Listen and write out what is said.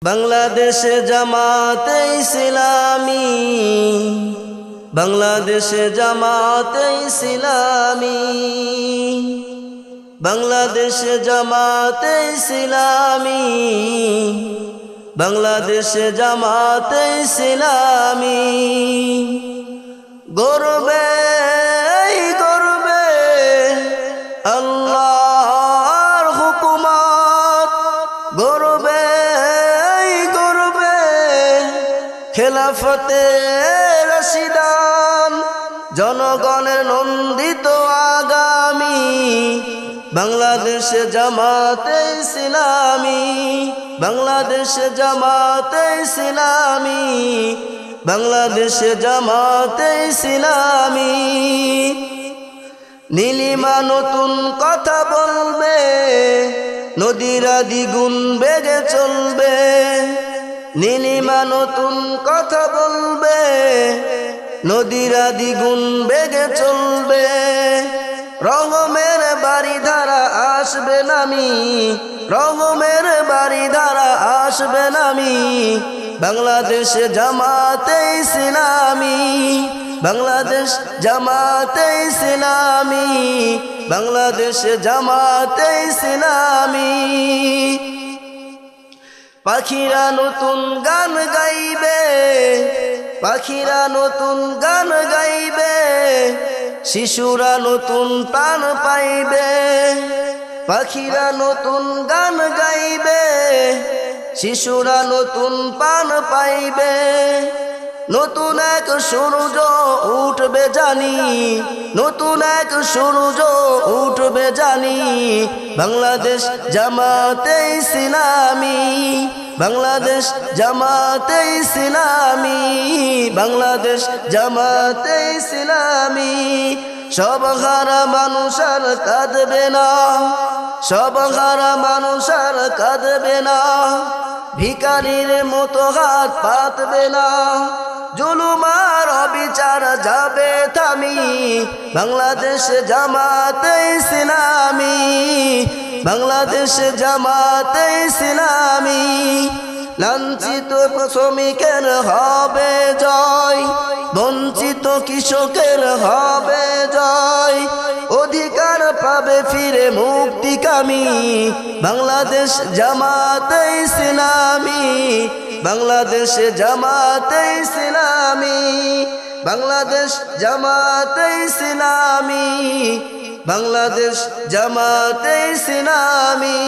বাংলাদেশ জামাতে ইসলামী, বাংলাদেশ জামাতে ইসলামী, বাংলাদেশ জামাতে ইসলামী, বাংলাদেশ জামাতে ইসলামী। গর্বে গর্বে আল্লাহর হুকুমত, গর্বে গর্বে খেলাফতে রাশিদান, জনগণের নন্দিত আগামী। বাংলাদেশ জামাতে ইসলামী, বাংলাদেশ জামাতে ইসলামী, বাংলাদেশ জামাতে ইসলামী। নীলিমা নতুন কথা বলবে, নদীরা দ্বিগুণ বেগে চলবে। নীলিমা নতুন কথা বলবে, নদীরা দ্বিগুণ বেগে চলবে। রঙমের বাড়িধারা আসবে নামি, রঙমের বাড়িধারা আসবে নামি। বাংলাদেশ জামাতে ইসলামী, বাংলাদেশ জামাতে ইসলামী, বাংলাদেশ জামাতে ইসলামী। পাখিরা নতুন গান গাইবে, পাখিরা নতুন গান গাইবে। শিশুরা নতুন প্রাণ পাইবে, পাখিরা নতুন গান গাইবে। শিশুরা নতুন প্রাণ পাইবে। নতুন এক সূর্য উঠবে জানি, নতুন এক সূর্য উঠবে জানি। বাংলাদেশ জামাতে ইসলামী, বাংলাদেশ জামাতে ইসলামী, বাংলাদেশ জামাতে ইসলামী। সব হারা মানুষ আর কাঁদবে না, সব হারা মানুষ আর কাঁদবে না। ভিখারির মতো হাত পাতবে না, জুলুম আর অবিচার যাবে থামি। বাংলাদেশ জামাতে ইসলামী, বাংলাদেশ জামাতে ইসলামী। লাঞ্ছিত শ্রমিকের হবে জয়, বঞ্চিত কৃষকের হবে জয়। অধিকার পাবে ফিরে মুক্তিকামী। বাংলাদেশ জামাতে ইসলামী, বাংলাদেশ জামাতে ইসলামী, বাংলাদেশ জামাতে ইসলামী, বাংলাদেশ জামাতে ইসলামী।